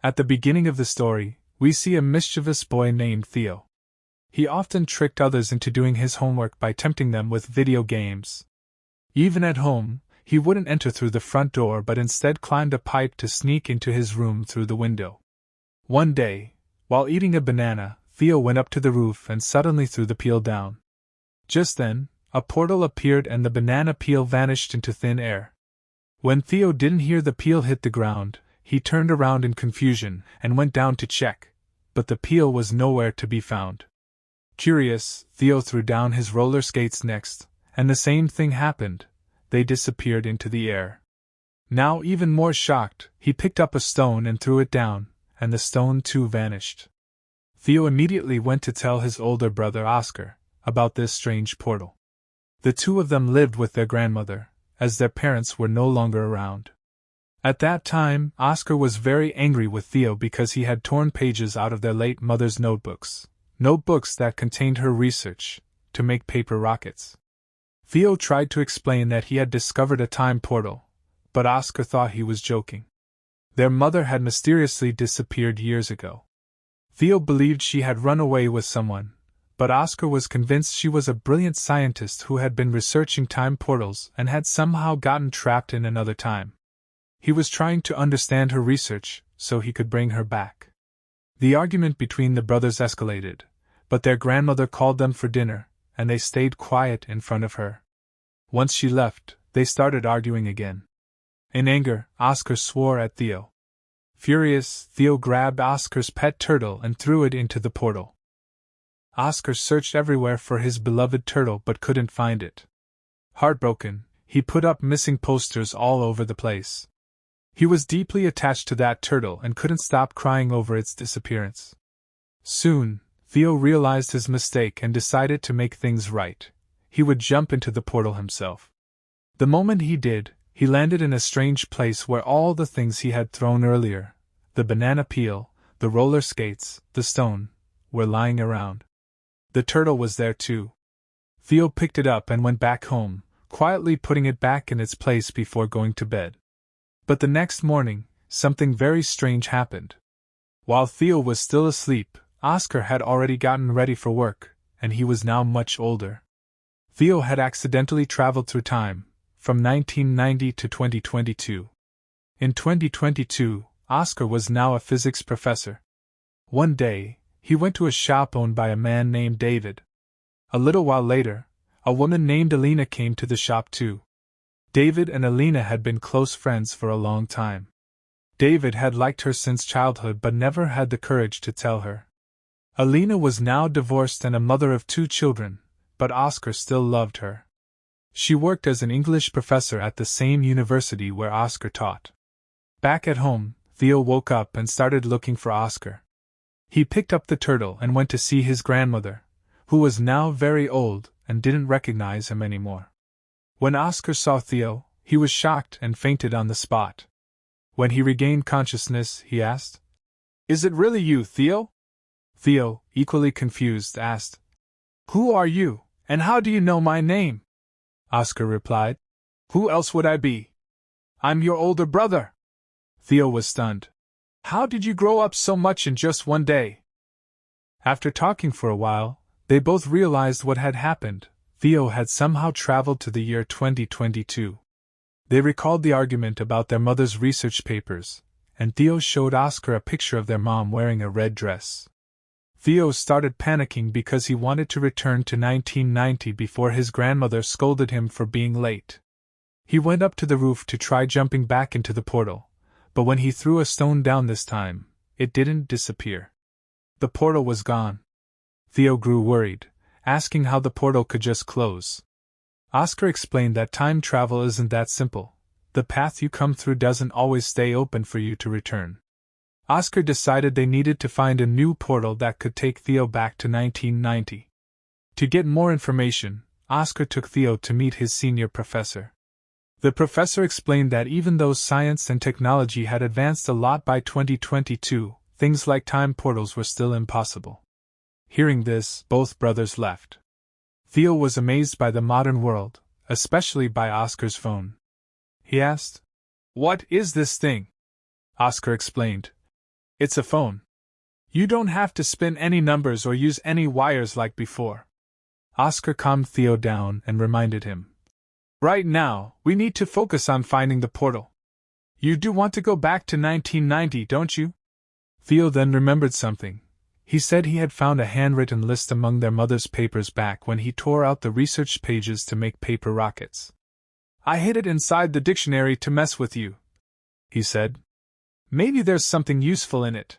At the beginning of the story, we see a mischievous boy named Theo. He often tricked others into doing his homework by tempting them with video games. Even at home, he wouldn't enter through the front door but instead climbed a pipe to sneak into his room through the window. One day, while eating a banana, Theo went up to the roof and suddenly threw the peel down. Just then, a portal appeared and the banana peel vanished into thin air. When Theo didn't hear the peel hit the ground, he turned around in confusion and went down to check, but the peel was nowhere to be found. Curious, Theo threw down his roller skates next, and the same thing happened. They disappeared into the air. Now even more shocked, he picked up a stone and threw it down, and the stone too vanished. Theo immediately went to tell his older brother Oscar about this strange portal. The two of them lived with their grandmother, as their parents were no longer around. At that time, Oscar was very angry with Theo because he had torn pages out of their late mother's notebooks that contained her research to make paper rockets. Theo tried to explain that he had discovered a time portal, but Oscar thought he was joking. Their mother had mysteriously disappeared years ago. Theo believed she had run away with someone, but Oscar was convinced she was a brilliant scientist who had been researching time portals and had somehow gotten trapped in another time. He was trying to understand her research so he could bring her back. The argument between the brothers escalated, but their grandmother called them for dinner, and they stayed quiet in front of her. Once she left, they started arguing again. In anger, Oscar swore at Theo. Furious, Theo grabbed Oscar's pet turtle and threw it into the portal. Oscar searched everywhere for his beloved turtle but couldn't find it. Heartbroken, he put up missing posters all over the place. He was deeply attached to that turtle and couldn't stop crying over its disappearance. Soon, Theo realized his mistake and decided to make things right. He would jump into the portal himself. The moment he did, he landed in a strange place where all the things he had thrown earlier, the banana peel, the roller skates, the stone, were lying around. The turtle was there too. Theo picked it up and went back home, quietly putting it back in its place before going to bed. But the next morning, something very strange happened. While Theo was still asleep, Oscar had already gotten ready for work, and he was now much older. Theo had accidentally traveled through time, from 1990 to 2022. In 2022, Oscar was now a physics professor. One day, he went to a shop owned by a man named David. A little while later, a woman named Alina came to the shop too. David and Alina had been close friends for a long time. David had liked her since childhood but never had the courage to tell her. Alina was now divorced and a mother of 2 children, but Oscar still loved her. She worked as an English professor at the same university where Oscar taught. Back at home, Theo woke up and started looking for Oscar. He picked up the turtle and went to see his grandmother, who was now very old and didn't recognize him anymore. When Oscar saw Theo, he was shocked and fainted on the spot. When he regained consciousness, he asked, "Is it really you, Theo?" Theo, equally confused, asked, "Who are you, and how do you know my name?" Oscar replied, "Who else would I be? I'm your older brother." Theo was stunned. "How did you grow up so much in just one day?" After talking for a while, they both realized what had happened. Theo had somehow traveled to the year 2022. They recalled the argument about their mother's research papers, and Theo showed Oscar a picture of their mom wearing a red dress. Theo started panicking because he wanted to return to 1990 before his grandmother scolded him for being late. He went up to the roof to try jumping back into the portal, but when he threw a stone down this time, it didn't disappear. The portal was gone. Theo grew worried, asking how the portal could just close. Oscar explained that time travel isn't that simple. The path you come through doesn't always stay open for you to return. Oscar decided they needed to find a new portal that could take Theo back to 1990. To get more information, Oscar took Theo to meet his senior professor. The professor explained that even though science and technology had advanced a lot by 2022, things like time portals were still impossible. Hearing this, both brothers left. Theo was amazed by the modern world, especially by Oscar's phone. He asked, "What is this thing?" Oscar explained, It's a phone. You don't have to spin any numbers or use any wires like before. Óscar calmed Theo down and reminded him. Right now, we need to focus on finding the portal. You do want to go back to 1990, don't you? Theo then remembered something. He said he had found a handwritten list among their mother's papers back when he tore out the research pages to make paper rockets. I hid it inside the dictionary to mess with you, he said. Maybe there's something useful in it.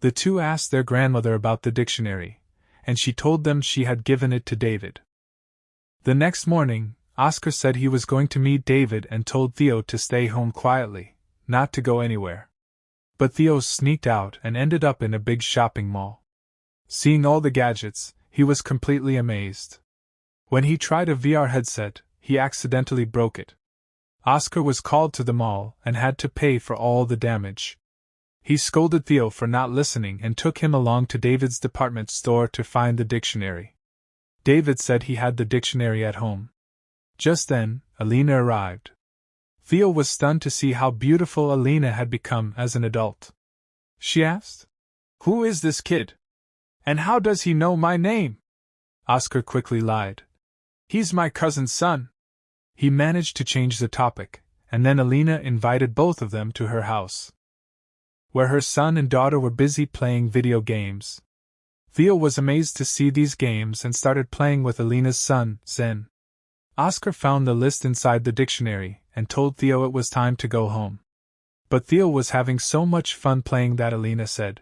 The two asked their grandmother about the dictionary, and she told them she had given it to David. The next morning, Óscar said he was going to meet David and told Theo to stay home quietly, not to go anywhere. But Theo sneaked out and ended up in a big shopping mall. Seeing all the gadgets, he was completely amazed. When he tried a VR headset, he accidentally broke it. Óscar was called to the mall and had to pay for all the damage. He scolded Theo for not listening and took him along to David's department store to find the dictionary. David said he had the dictionary at home. Just then, Alina arrived. Theo was stunned to see how beautiful Alina had become as an adult. She asked, "Who is this kid? And how does he know my name?" Óscar quickly lied. "He's my cousin's son." He managed to change the topic, and then Alina invited both of them to her house, where her son and daughter were busy playing video games. Theo was amazed to see these games and started playing with Alina's son, Zen. Óscar found the list inside the dictionary and told Theo it was time to go home. But Theo was having so much fun playing that Alina said,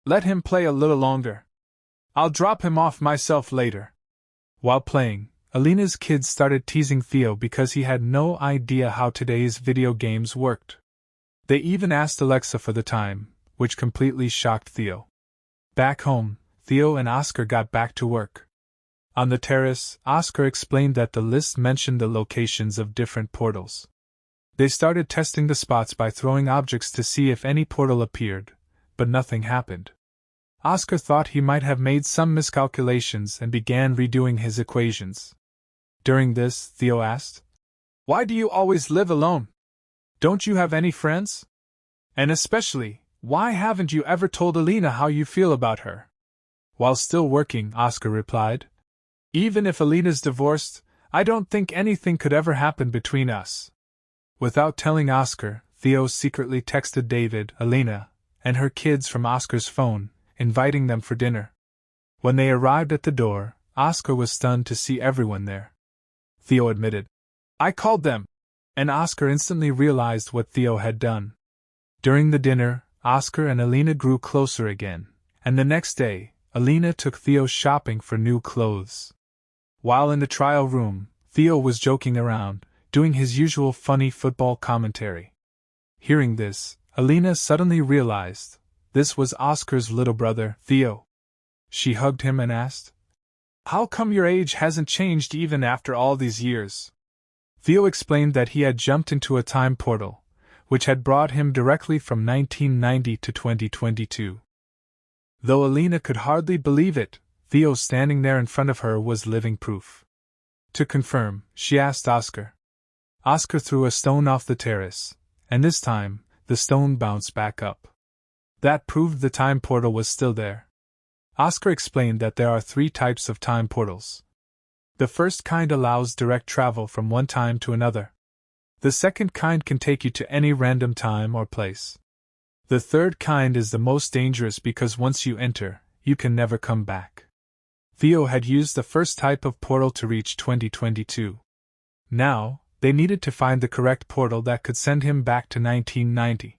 "Let him play a little longer. I'll drop him off myself later." While playing, Alina's kids started teasing Theo because he had no idea how today's video games worked. They even asked Alexa for the time, which completely shocked Theo. Back home, Theo and Óscar got back to work. On the terrace, Óscar explained that the list mentioned the locations of different portals. They started testing the spots by throwing objects to see if any portal appeared, but nothing happened. Óscar thought he might have made some miscalculations and began redoing his equations. During this, Theo asked, "Why do you always live alone? Don't you have any friends? And especially, why haven't you ever told Alina how you feel about her?" While still working, Óscar replied, "Even if Alina's divorced, I don't think anything could ever happen between us." Without telling Óscar, Theo secretly texted David, Alina, and her kids from Óscar's phone, inviting them for dinner. When they arrived at the door, Óscar was stunned to see everyone there. Theo admitted, "I called them," and Óscar instantly realized what Theo had done. During the dinner, Óscar and Alina grew closer again, and the next day, Alina took Theo shopping for new clothes. While in the trial room, Theo was joking around, doing his usual funny football commentary. Hearing this, Alina suddenly realized this was Óscar's little brother, Theo. She hugged him and asked, "How come your age hasn't changed even after all these years?" Theo explained that he had jumped into a time portal, which had brought him directly from 1990 to 2022. Though Alina could hardly believe it, Theo standing there in front of her was living proof. To confirm, she asked Óscar. Óscar threw a stone off the terrace, and this time, the stone bounced back up. That proved the time portal was still there. Óscar explained that there are 3 types of time portals. The first kind allows direct travel from one time to another. The second kind can take you to any random time or place. The third kind is the most dangerous because once you enter, you can never come back. Theo had used the first type of portal to reach 2022. Now, they needed to find the correct portal that could send him back to 1990.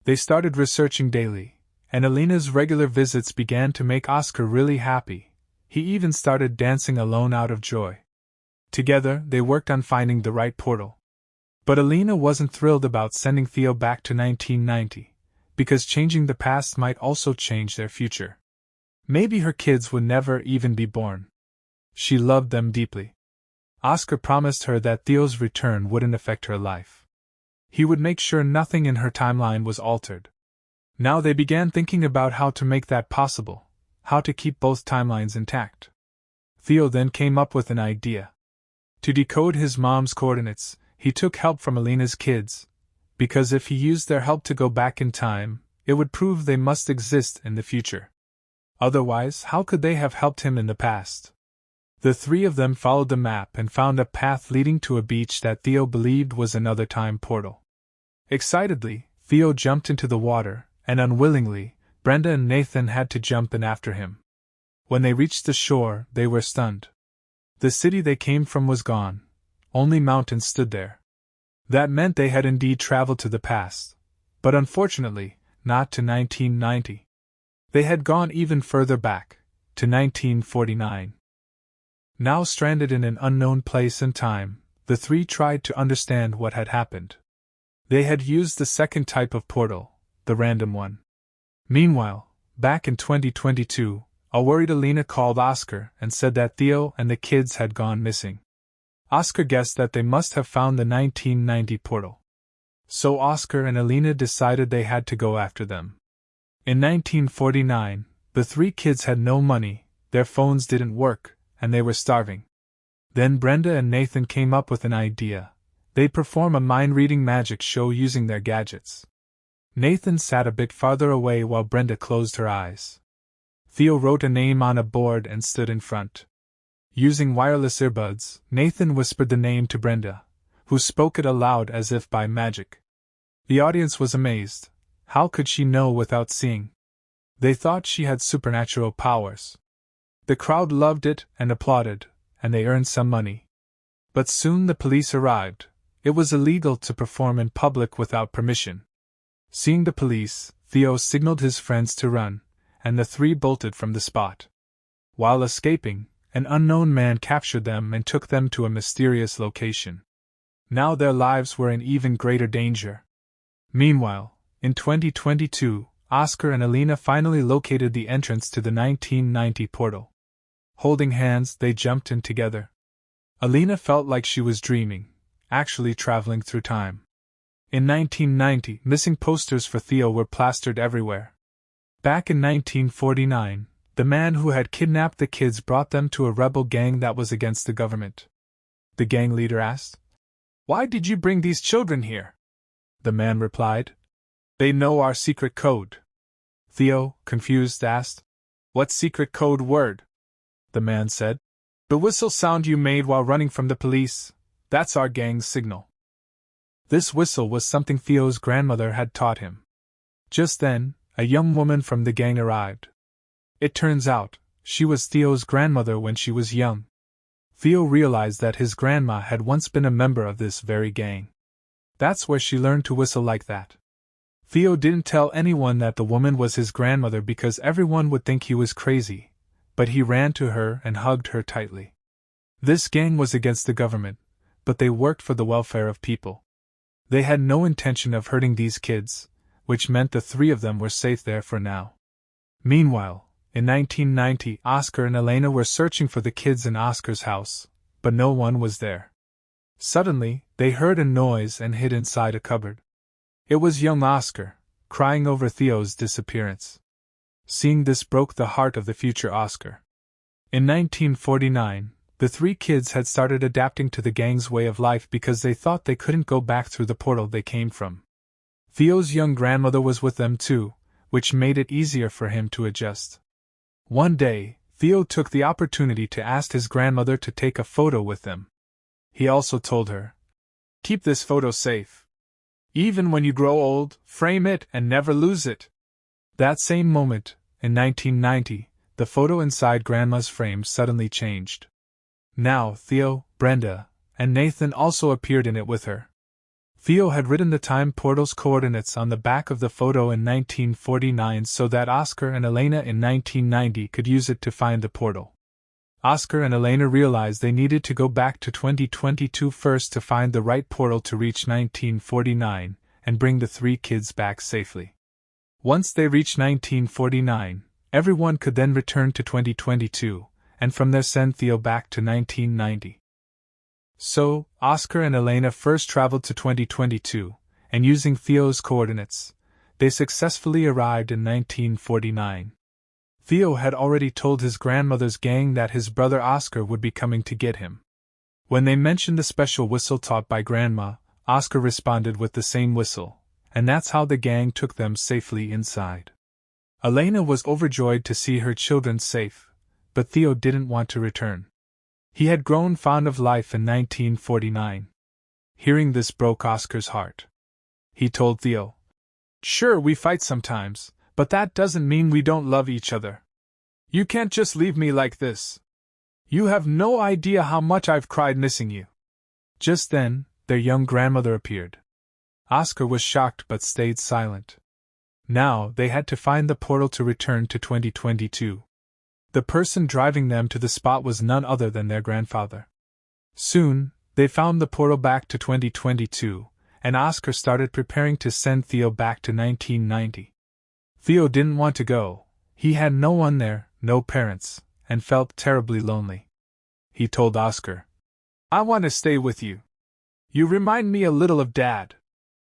They started researching daily, and Alina's regular visits began to make Óscar really happy. He even started dancing alone out of joy. Together, they worked on finding the right portal. But Alina wasn't thrilled about sending Theo back to 1990, because changing the past might also change their future. Maybe her kids would never even be born. She loved them deeply. Óscar promised her that Theo's return wouldn't affect her life. He would make sure nothing in her timeline was altered. Now they began thinking about how to make that possible, how to keep both timelines intact. Theo then came up with an idea. To decode his mom's coordinates, he took help from Alina's kids, because if he used their help to go back in time, it would prove they must exist in the future. Otherwise, how could they have helped him in the past? The three of them followed the map and found a path leading to a beach that Theo believed was another time portal. Excitedly, Theo jumped into the water, and unwillingly, Brenda and Nathan had to jump in after him. When they reached the shore, they were stunned. The city they came from was gone. Only mountains stood there. That meant they had indeed traveled to the past, but unfortunately, not to 1990. They had gone even further back, to 1949. Now stranded in an unknown place and time, the three tried to understand what had happened. They had used the second type of portal, the random one. Meanwhile, back in 2022, a worried Alina called Oscar and said that Theo and the kids had gone missing. Oscar guessed that they must have found the 1990 portal. So Oscar and Alina decided they had to go after them. In 1949, the three kids had no money, their phones didn't work, and they were starving. Then Brenda and Nathan came up with an idea. They'd perform a mind-reading magic show using their gadgets. Nathan sat a bit farther away while Brenda closed her eyes. Theo wrote a name on a board and stood in front. Using wireless earbuds, Nathan whispered the name to Brenda, who spoke it aloud as if by magic. The audience was amazed. How could she know without seeing? They thought she had supernatural powers. The crowd loved it and applauded, and they earned some money. But soon the police arrived. It was illegal to perform in public without permission. Seeing the police, Theo signaled his friends to run, and the three bolted from the spot. While escaping, an unknown man captured them and took them to a mysterious location. Now their lives were in even greater danger. Meanwhile, in 2022, Oscar and Alina finally located the entrance to the 1990 portal. Holding hands, they jumped in together. Alina felt like she was dreaming, actually traveling through time. In 1990, missing posters for Theo were plastered everywhere. Back in 1949, the man who had kidnapped the kids brought them to a rebel gang that was against the government. The gang leader asked, "Why did you bring these children here?" The man replied, "They know our secret code." Theo, confused, asked, "What secret code word?" The man said, "The whistle sound you made while running from the police. That's our gang's signal." This whistle was something Theo's grandmother had taught him. Just then, a young woman from the gang arrived. It turns out, she was Theo's grandmother when she was young. Theo realized that his grandma had once been a member of this very gang. That's where she learned to whistle like that. Theo didn't tell anyone that the woman was his grandmother because everyone would think he was crazy, but he ran to her and hugged her tightly. This gang was against the government, but they worked for the welfare of people. They had no intention of hurting these kids, which meant the three of them were safe there for now. Meanwhile, in 1990, Oscar and Elena were searching for the kids in Oscar's house, but no one was there. Suddenly, they heard a noise and hid inside a cupboard. It was young Oscar, crying over Theo's disappearance. Seeing this broke the heart of the future Oscar. In 1949, the three kids had started adapting to the gang's way of life because they thought they couldn't go back through the portal they came from. Theo's young grandmother was with them too, which made it easier for him to adjust. One day, Theo took the opportunity to ask his grandmother to take a photo with them. He also told her, "Keep this photo safe. Even when you grow old, frame it and never lose it." That same moment, in 1990, the photo inside Grandma's frame suddenly changed. Now Theo, Brenda, and Nathan also appeared in it with her. Theo had written the time portal's coordinates on the back of the photo in 1949 so that Oscar and Elena in 1990 could use it to find the portal. Oscar and Elena realized they needed to go back to 2022 first to find the right portal to reach 1949 and bring the three kids back safely. Once they reached 1949, everyone could then return to 2022, and from there send Theo back to 1990. So, Oscar and Elena first traveled to 2022, and using Theo's coordinates, they successfully arrived in 1949. Theo had already told his grandmother's gang that his brother Oscar would be coming to get him. When they mentioned the special whistle taught by Grandma, Oscar responded with the same whistle, and that's how the gang took them safely inside. Elena was overjoyed to see her children safe, but Theo didn't want to return. He had grown fond of life in 1949. Hearing this broke Oscar's heart. He told Theo, "Sure, we fight sometimes, but that doesn't mean we don't love each other. You can't just leave me like this. You have no idea how much I've cried missing you." Just then, their young grandmother appeared. Oscar was shocked but stayed silent. Now they had to find the portal to return to 2022. The person driving them to the spot was none other than their grandfather. Soon, they found the portal back to 2022, and Oscar started preparing to send Theo back to 1990. Theo didn't want to go. He had no one there, no parents, and felt terribly lonely. He told Oscar, "I want to stay with you. You remind me a little of Dad."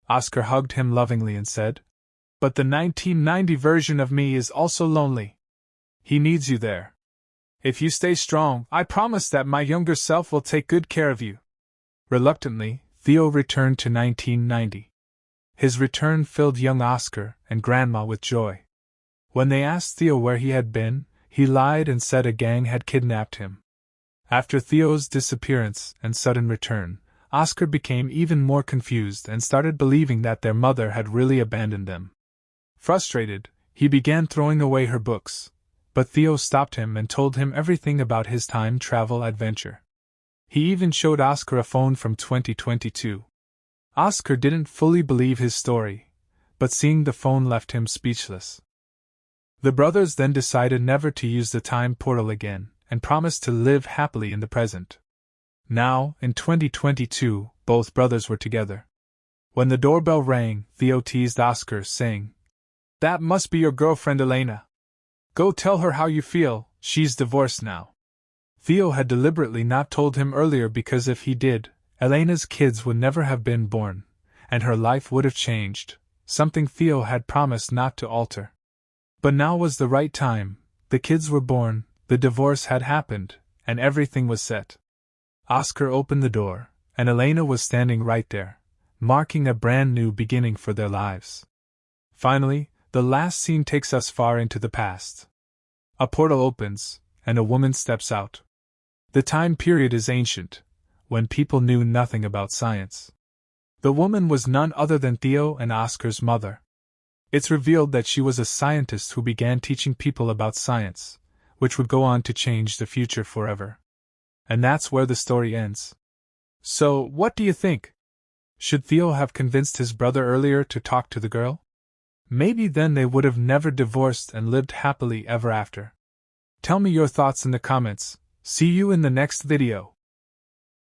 Oscar hugged him lovingly and said, "But the 1990 version of me is also lonely. He needs you there. If you stay strong, I promise that my younger self will take good care of you." Reluctantly, Theo returned to 1990. His return filled young Oscar and Grandma with joy. When they asked Theo where he had been, he lied and said a gang had kidnapped him. After Theo's disappearance and sudden return, Oscar became even more confused and started believing that their mother had really abandoned them. Frustrated, he began throwing away her books, but Theo stopped him and told him everything about his time travel adventure. He even showed Oscar a phone from 2022. Oscar didn't fully believe his story, but seeing the phone left him speechless. The brothers then decided never to use the time portal again, and promised to live happily in the present. Now, in 2022, both brothers were together. When the doorbell rang, Theo teased Oscar, saying, "That must be your girlfriend Elena. Go tell her how you feel, she's divorced now." Theo had deliberately not told him earlier because if he did, Elena's kids would never have been born, and her life would have changed, something Theo had promised not to alter. But now was the right time, the kids were born, the divorce had happened, and everything was set. Oscar opened the door, and Elena was standing right there, marking a brand new beginning for their lives. Finally, the last scene takes us far into the past. A portal opens, and a woman steps out. The time period is ancient, when people knew nothing about science. The woman was none other than Theo and Oscar's mother. It's revealed that she was a scientist who began teaching people about science, which would go on to change the future forever. And that's where the story ends. So, what do you think? Should Theo have convinced his brother earlier to talk to the girl? Maybe then they would have never divorced and lived happily ever after. Tell me your thoughts in the comments. See you in the next video.